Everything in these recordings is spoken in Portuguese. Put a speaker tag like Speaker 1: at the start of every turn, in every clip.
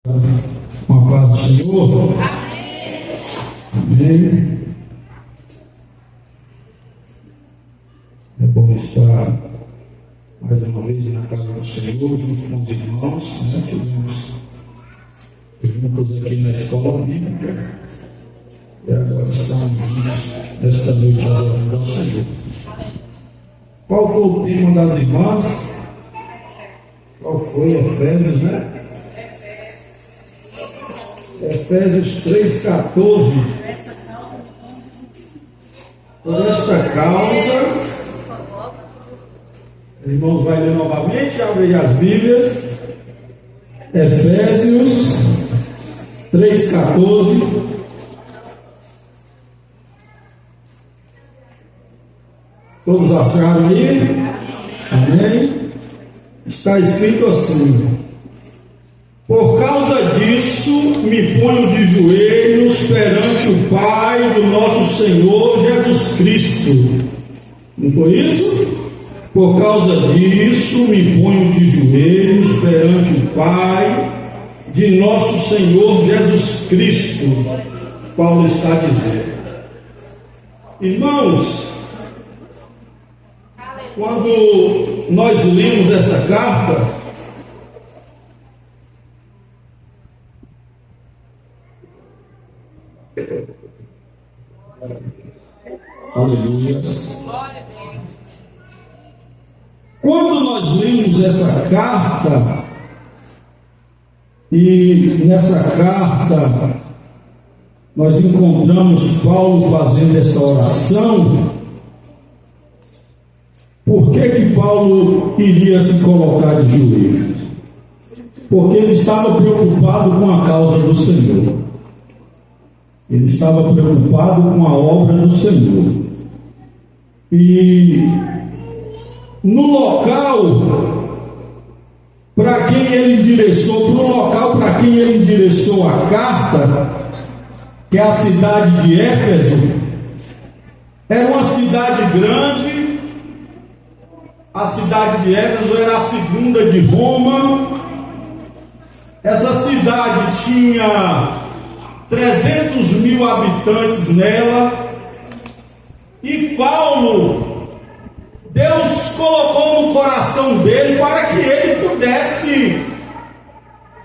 Speaker 1: Com a paz do Senhor. Amém. É bom estar mais uma vez na casa do Senhor, junto com os irmãos, né? Tivemos juntos aqui na escola bíblica e agora estamos juntos nesta noite adorando ao Senhor. Qual foi o tema das irmãs? Qual foi? Efésios, né? Efésios 3,14. Por esta causa, irmãos, vai ler novamente, abre as Bíblias. Efésios 3,14. Todos acharam aí? Amém? Está escrito assim: por causa disso, me ponho de joelhos perante o Pai do nosso Senhor Jesus Cristo. Não foi isso? Por causa disso, me ponho de joelhos perante o Pai de nosso Senhor Jesus Cristo. Paulo está dizendo. Irmãos, quando nós lemos essa carta, aleluia. Quando nós lemos essa carta, e nessa carta nós encontramos Paulo fazendo essa oração, por que Paulo iria se colocar de joelhos? Porque ele estava preocupado com a causa do Senhor. Ele estava preocupado com a obra do Senhor. E no local para quem ele endereçou a carta, que é a cidade de Éfeso, era uma cidade grande. A cidade de Éfeso era a segunda de Roma. Essa cidade tinha 300 mil habitantes nela. E Paulo, Deus colocou no coração dele para que ele pudesse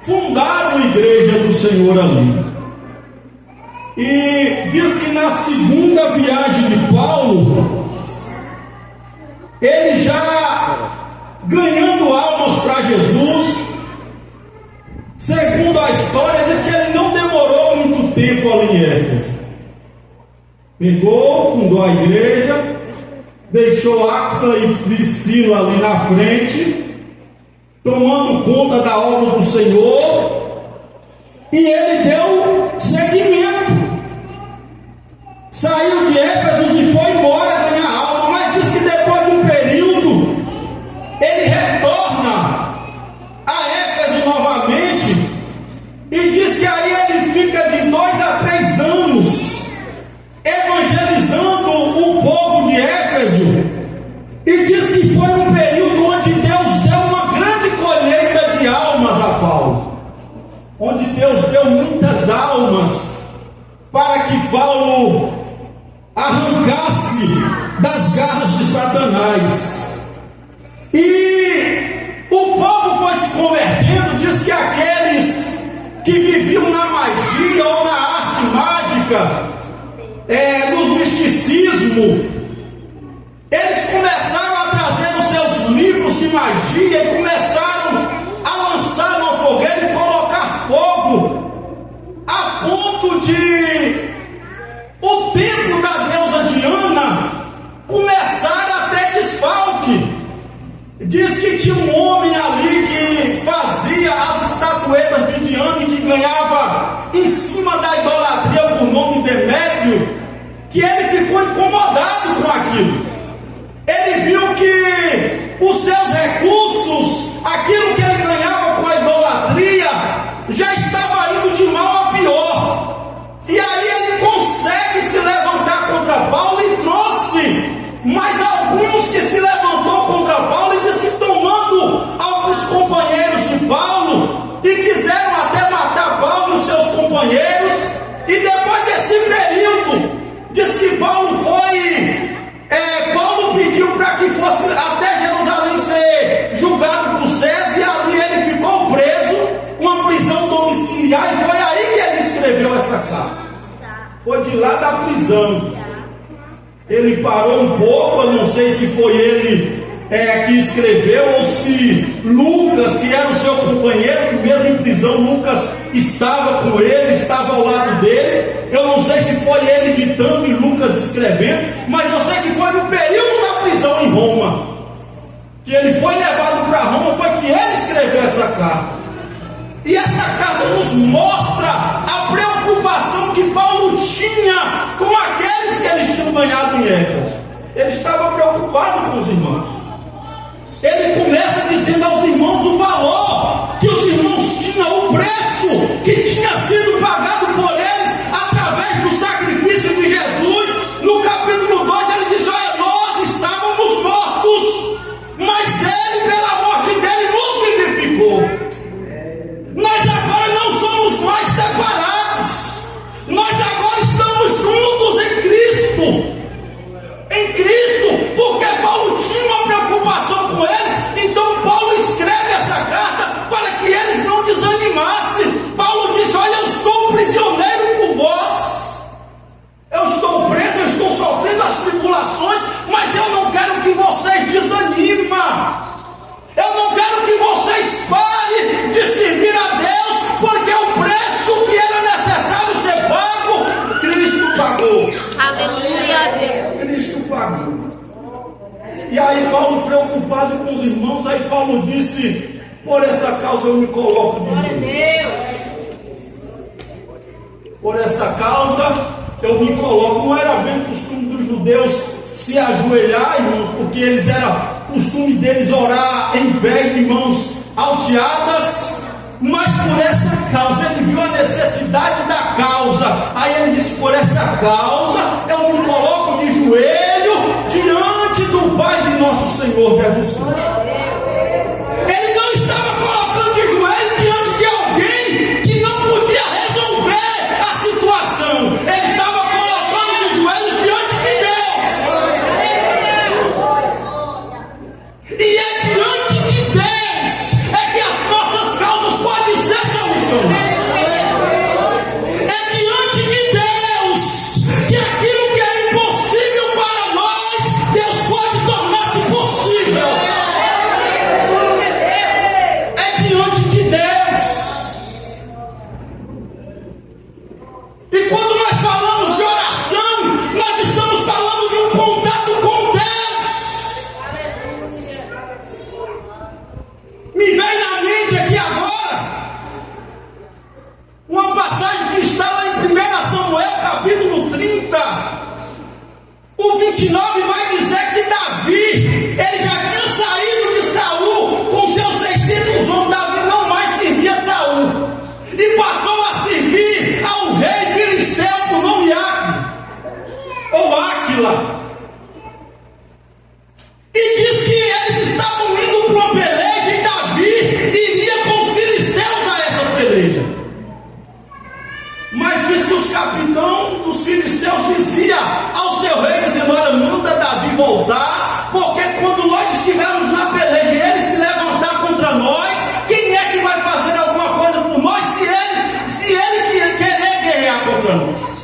Speaker 1: fundar uma igreja do Senhor ali. E diz que na segunda viagem de Paulo, ele já ganhando almas para Jesus, segundo a história, diz que ele não demorou muito tempo ali em Éfeso. Pegou, fundou a igreja, deixou Áquila e Priscila ali na frente, tomando conta da obra do Senhor, e ele deu seguimento. Saiu de Éfeso e foi embora ganhar alma, mas diz que depois de um período, ele retorna a Éfeso novamente, e diz que aí ele fica de 2 a 3 anos evangelizando o povo de Éfeso, e diz que foi um período onde Deus deu uma grande colheita de almas a Paulo, onde Deus deu muitas almas para que Paulo arrancasse das garras de Satanás. E o povo foi se convertendo. Diz que aqueles que viviam na magia ou na arte mágica, no misticismo, eles começaram a trazer os seus livros de magia e começaram a lançar na fogueira e colocar fogo, a ponto de o templo da deusa Diana começar a ter desfalque. Diz que tinha um homem ali que fazia as estatuetas de Diana e que ganhava em cima da idolatria por nome Demétrio, que ele ficou incomodado com aquilo. Ele viu que os seus recursos, aquilo que ele ganhava com a idolatria, já estava indo de mal a pior. E aí ele consegue se levantar contra Paulo e trouxe mais alguns que se levantou contra Paulo, e diz que tomando alguns companheiros de Paulo e quiseram até matar E aí foi aí que ele escreveu essa carta. Foi de lá da prisão. Ele parou um pouco, eu não sei se foi ele que escreveu, ou se Lucas, que era o seu companheiro, mesmo em prisão, Lucas estava com ele, estava ao lado dele. Eu não sei se foi ele ditando e Lucas escrevendo, mas eu sei que foi no período da prisão em Roma, que ele foi levado para Roma, foi que ele escreveu essa carta. E essa carta nos mostra a preocupação que Paulo tinha com aqueles que eles tinham ganhado em Éfeso. Ele estava preocupado com os irmãos. Ele começa dizendo aos irmãos o valor que os irmãos tinham, o preço que tinha sido pagado por eles através do sacrifício de Jesus. No capítulo 2 ele diz: olha, nós estávamos mortos, mas ele, pela morte dele, nos vivificou. Nós agora não somos mais separados, nós agora estamos juntos em Cristo. Em Cristo, porque Paulo tinha uma preocupação com eles. Então Paulo escreve essa carta para que eles não desanimassem. Paulo disse: olha, eu sou prisioneiro por vós, eu estou preso, eu estou sofrendo as tribulações, mas eu não quero que vocês desanimem, eu não quero que vocês parem de servir a Deus, porque o preço que era necessário ser pago, Cristo pagou.
Speaker 2: Aleluia.
Speaker 1: Cristo pagou. E aí Paulo, preocupado com os irmãos, aí Paulo disse: por essa causa eu me coloco de joelhos. Por essa causa eu me coloco. Não era bem costume dos judeus se ajoelhar, irmãos, porque eles era costume deles orar em pé, de mãos alteadas. Mas por essa causa, ele viu a necessidade da causa. Aí ele disse: por essa causa eu me coloco de joelho diante do Pai de nosso Senhor Jesus Cristo. Ele não estava colocando de joelho diante de alguém que não podia resolver a situação. Ele estava colocando de joelho diante de Deus. E é diante de Deus é que as nossas causas podem ser solucionadas. É diante de Deus que aquilo que é impossível para nós, Deus pode tornar-se possível. É diante de Deus. E quando nós falamos de oração, nós estamos falando de um contato com Deus. Me vem na mente aqui agora uma passagem que está lá em 1 Samuel capítulo 30. O 29 vai dizer que Davi, ele já tinha saído de Saul com seus 600 homens. Davi não mais servia Saul e passou a servir ao rei filisteu por nome Áquila. E diz que eles estavam indo para uma peleja e Davi iria com os filisteus a essa peleja. Mas diz que os capitães dos filisteus diziam ao seu rei, dizendo: olha, manda Davi voltar, porque quando nós estivermos na peleja e ele se levantar contra nós, quem é que vai fazer alguma coisa por nós se ele querer guerrear contra nós?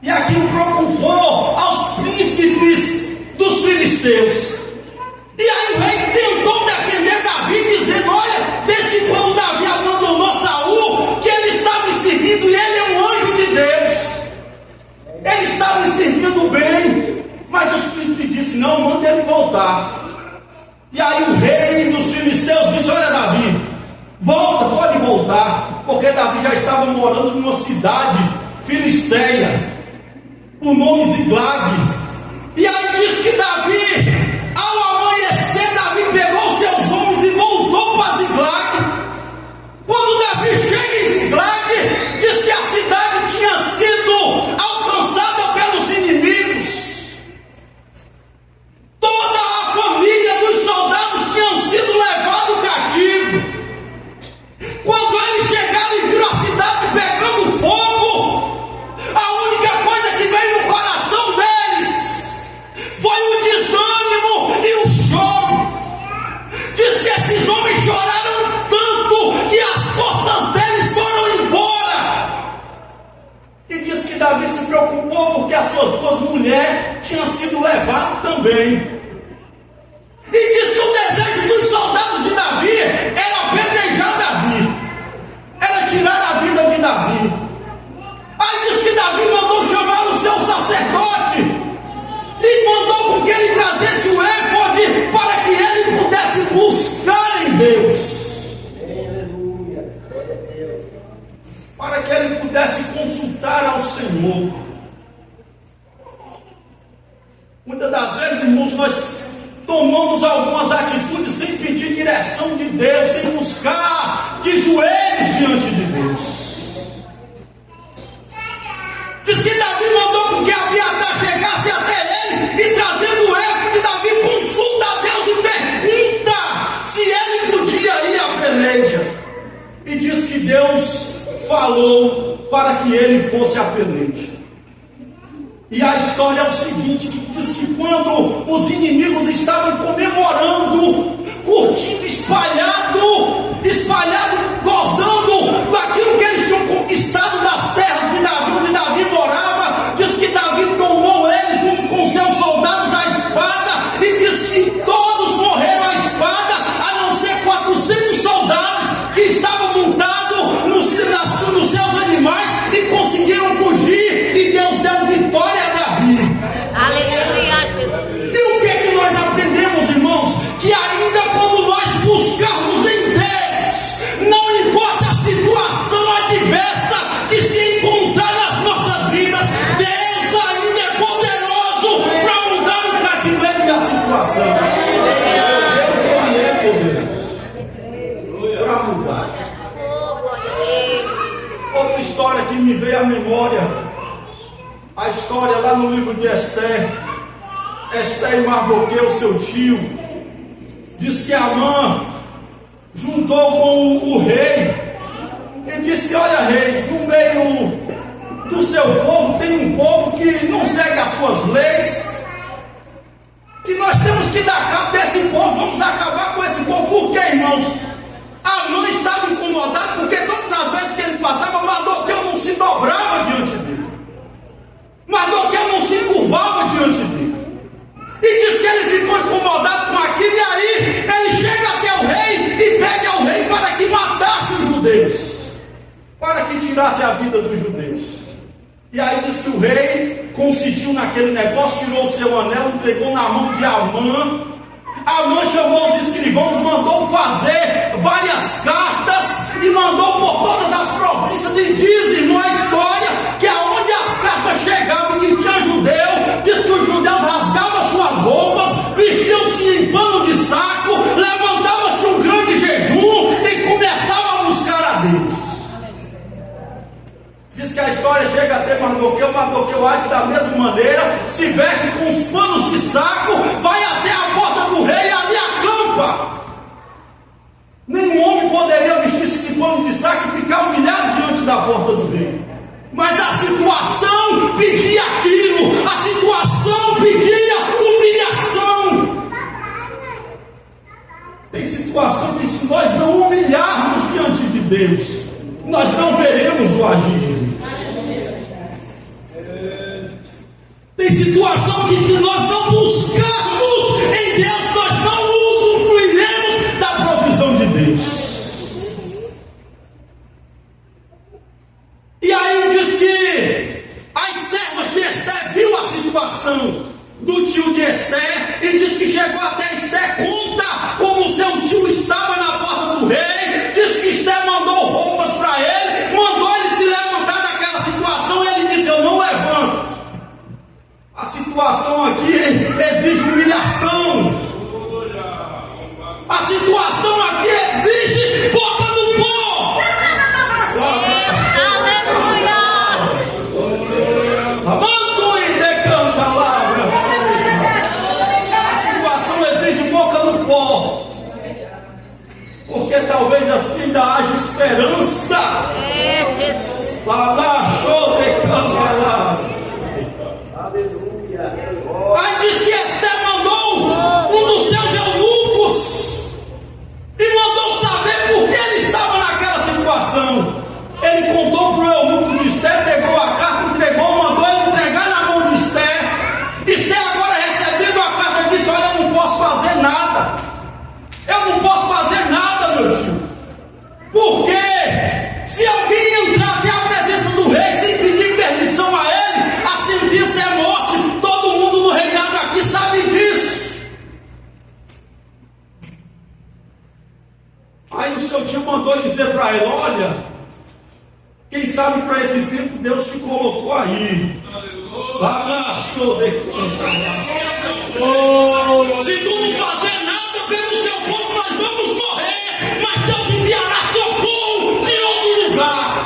Speaker 1: E aquilo preocupou aos príncipes dos filisteus. E aí o rei tentou defender Davi, dizendo: olha, desde quando Davi abandonou Saul, que ele está me servindo, e ele é um anjo de Deus, ele está me servindo bem. Mas os príncipes disseram: não, manda ele voltar. E aí o rei dos filisteus disse: olha, Davi, volta, pode voltar, porque Davi já estava morando numa cidade filisteia, o nome Ziglag. E aí diz que Davi, ao amanhecer, Davi pegou seus homens e voltou para Ziglag. Quando Davi chega em Ziglag, diz que a cidade tinha sido alcançada pelos inimigos. Toda a família dos soldados tinham sido levados cativo. Quando eles chegaram e viram a cidade pegando fogo, a única coisa que veio no coração deles foi o desânimo. também. E diz que o desejo dos soldados de Davi era apedrejar Davi, era tirar a vida de Davi. Aí diz que Davi mandou chamar o seu sacerdote e mandou com que ele trazesse o éfode para que ele pudesse buscar em Deus, para que ele pudesse consultar ao Senhor. Muitas das vezes, irmãos, nós tomamos algumas atitudes sem pedir direção de Deus, sem buscar de joelhos diante de Deus. Diz que Davi mandou com que Abiatar chegasse até ele e trazendo o éfode, Davi consulta a Deus e pergunta se ele podia ir à peleja. E diz que Deus falou para que ele fosse à peleja. E a história é o seguinte, que diz que quando os inimigos estavam comemorando, curtindo, espalhado, gozando daquilo que eles tinham conquistado das terras de Davi, onde Davi morava, diz que Davi tomou eles junto com seus soldados à espada, e diz que todos morreram à espada, a não ser 400 soldados que estavam montados nos seus animais e conseguiram fugir, e Deus deu vitória a Davi.
Speaker 2: Aleluia, Jesus.
Speaker 1: E o que é que nós aprendemos, irmãos? Que ainda quando nós buscarmos em Deus, não importa a situação adversa que se encontrar nas nossas vidas, Deus ainda é poderoso para mudar o cativeiro da situação. Deus ainda é poderoso para mudar.
Speaker 2: Oh, glória a Deus.
Speaker 1: Outra história que me veio à memória, a história lá no livro de Esther. Esther e Mardoqueu, seu tio, diz que Amã juntou com o rei e disse: olha, rei, no meio do seu povo tem um povo que não segue as suas leis, que nós temos que dar cabo desse povo, vamos acabar com esse povo. Por quê, irmãos? Amã estava incomodado porque todas as vezes que ele passava, Mardoqueu não se dobrava diante dele, Mardoqueu não se curvava diante dele. E diz que ele ficou incomodado com aquilo, e aí ele chega até o rei e pede ao rei para que matasse os judeus, para que tirasse a vida dos judeus. E aí diz que o rei consentiu naquele negócio, tirou o seu anel, entregou na mão de Amã. Amã chamou os escrivãos, mandou fazer várias cartas e mandou por todas as províncias. E diz, irmão, a história que aonde as cartas chegavam que tinha judeu, diz que os judeus rasgavam suas roupas, vestiam-se em pano de saco, levantava-se um grande jejum e começavam a buscar a Deus. Diz que a história chega até Mardoqueu, Mardoqueu age da mesma maneira, se veste com os panos de saco, vai até a porta do rei e ali acampa. Nenhum homem poderia vestir-se de pano de saco e ficar humilhado diante da porta do rei. Mas a situação pedia aquilo, a situação pedia humilhação. Tem situação que, se nós não humilharmos diante de Deus, nós não veremos o agir de Deus. Tem situação que, se nós não buscarmos em Deus, nós não usufruiremos da provisão de Deus. E aí diz que as servas de Esther viu a situação do tio de Esther e diz que chegou até Esther, conta como seu tio estava na porta do rei. Diz que Esther mandou roupas para ele, mandou ele se levantar daquela situação, e ele disse: eu não levanto. A situação aqui exige humilhação. A situação aqui exige boca no pó.
Speaker 2: Aleluia.
Speaker 1: Amando e decanta a palavra. A situação exige boca no pó, porque talvez assim ainda haja esperança.
Speaker 2: É, Jesus.
Speaker 1: Achou, decanta a palavra. Aí diz que Esther mandou um dos seus eunucos e mandou saber por que ele estava naquela situação. Ele contou para o eunuco de Esther, pegou a carta, entregou, mandou ele entregar na mão de Esther. Esther, agora recebendo a carta Quem sabe para esse tempo Deus te colocou aí. Se tu não fazer nada pelo seu povo, nós vamos morrer. Mas Deus enviará socorro de outro lugar.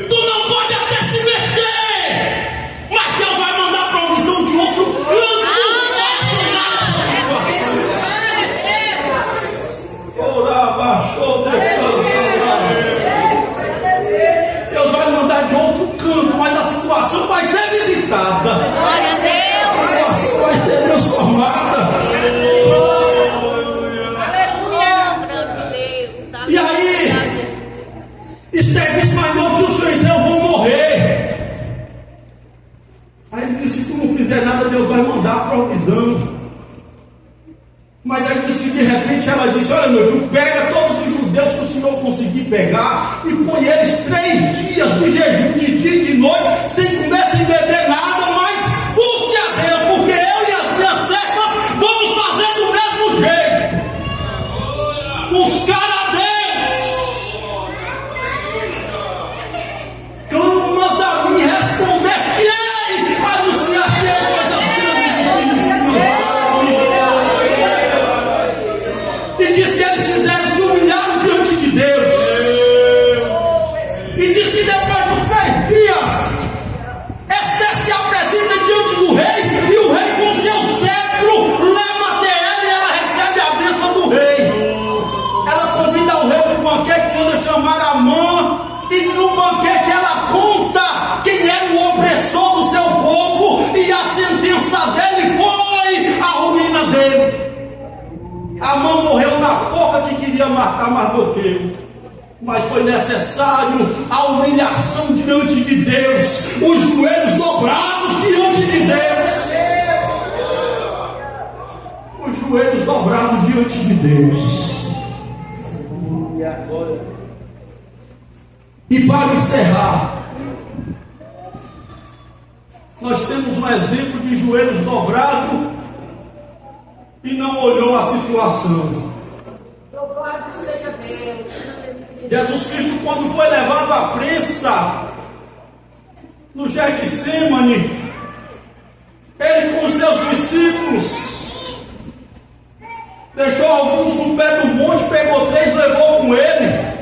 Speaker 1: Tu não pode até se mexer, mas Deus vai mandar provisão de outro canto. Deus vai mandar de outro canto, mas a situação vai ser visitada.
Speaker 2: Glória a Deus.
Speaker 1: A situação vai ser transformada. E aí, Esther disse: mas meu tio, se eu entrar, eu vou morrer. Aí ele disse: se tu não fizer nada, Deus vai mandar a provisão. Mas aí disse que de repente ela disse: olha, meu filho, pega todos os judeus que o senhor conseguir pegar e põe eles 3 dias de jejum, de dia e de noite, sem comer, sem beber nada, mas busque a Deus, porque eu e as minhas servas vamos fazer do mesmo jeito. Buscar a Deus. Clamas a mim, responder-te-ei, anunciar-te-ei coisas grandes que não sabem. E diz que eles fizeram, se humilharam diante de Deus. E diz que depois dos 3 dias, Esther se apresenta diante do rei, e o rei com seu cetro leva até ela e ela recebe a bênção do rei. Ela convida o rei para o banquete, manda chamar Amã, e no banquete ela conta quem era o opressor do seu povo, e a sentença dele foi a ruína dele. Amã morreu na forca que queria matar Mardoqueu, mas foi necessário a humilhação diante de Deus, os joelhos dobrados diante de Deus, os joelhos dobrados diante de Deus. E para encerrar, nós temos um exemplo de joelhos dobrados e não olhou a situação. Jesus Cristo, quando foi levado à prensa no Getsemane, ele com os seus discípulos deixou alguns no pé do monte, pegou 3, levou com ele,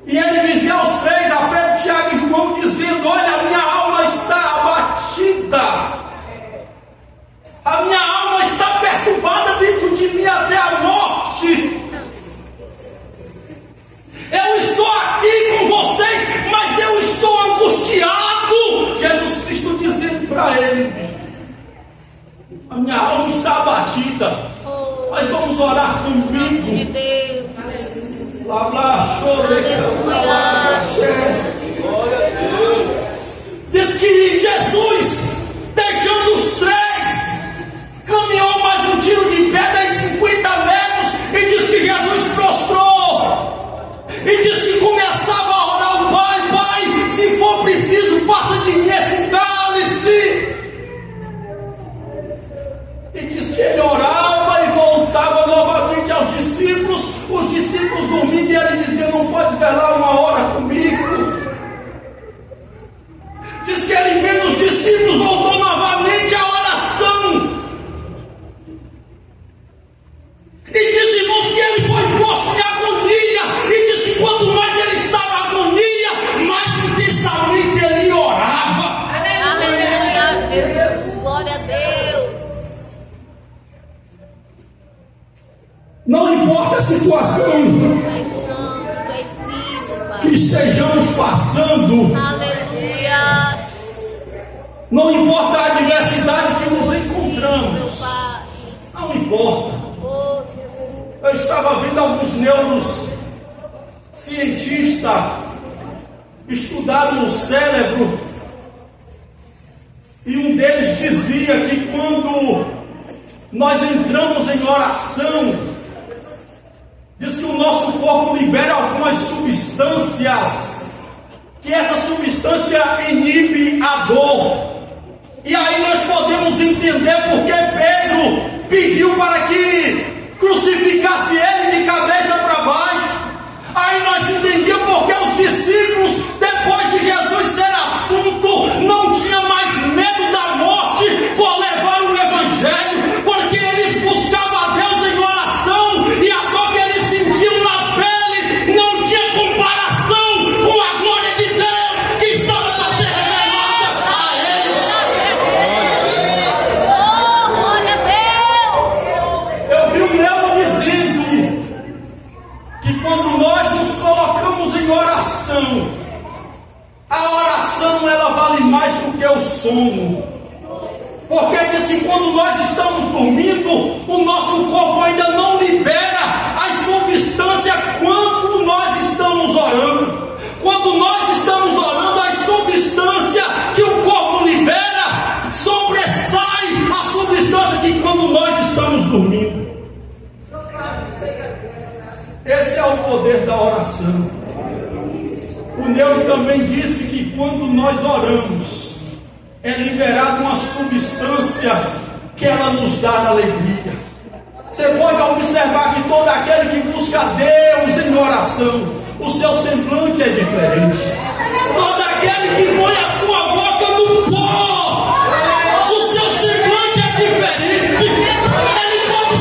Speaker 1: e ele dizia aos 3, a Pedro, Tiago e João, dizendo: olha, a minha alma está abatida, a minha alma está perturbada dentro de mim até a morte. Eu estou aqui com vocês, mas eu estou angustiado. Jesus Cristo dizendo para ele: a minha alma está abatida, mas vamos orar comigo. Diz que Jesus, deixando os 3, caminhou mais um tiro de pedra em 50 metros, e diz que Jesus prostrou, e diz que começava a orar: o Pai, Pai, se for preciso, passa de mim esse cálice. E diz que ele orava e voltava novamente aos discípulos, os discípulos dormindo, e ele dizia: não pode velar 1 hora comigo. Diz que ele vendo os discípulos, voltou novamente à oração. E diz, irmãos, que ele foi posto em agonia. E diz que quanto mais ele estava em agonia, mais intensamente ele orava.
Speaker 2: Aleluia, Jesus, glória a Deus.
Speaker 1: Não importa a situação
Speaker 2: Tu és santo, tu és lindo, Pai.
Speaker 1: que estejamos passando,
Speaker 2: Aleluia.
Speaker 1: não importa a adversidade que nos
Speaker 2: Meu
Speaker 1: encontramos,
Speaker 2: Pai.
Speaker 1: não importa.
Speaker 2: Oh, Jesus.
Speaker 1: Eu estava vendo alguns neurocientistas estudaram o cérebro, e um deles dizia que quando nós entramos em oração, diz que o nosso corpo libera algumas substâncias, que essa substância inibe a dor. E aí nós podemos entender porque Pedro pediu para que crucificasse ele, oração. A oração, ela vale mais do que o sono. Porque diz que quando nós estamos dormindo, o nosso corpo ainda não libera as substâncias quando nós estamos orando. Quando nós estamos orando, as substâncias que o corpo libera sobressai a substância que quando nós estamos dormindo. Esse é o poder da oração. O Neuro também disse que quando nós oramos, é liberada uma substância que ela nos dá alegria. Você pode observar que todo aquele que busca Deus em oração, o seu semblante é diferente. Todo aquele que põe a sua boca no pó, o seu semblante é diferente. Ele pode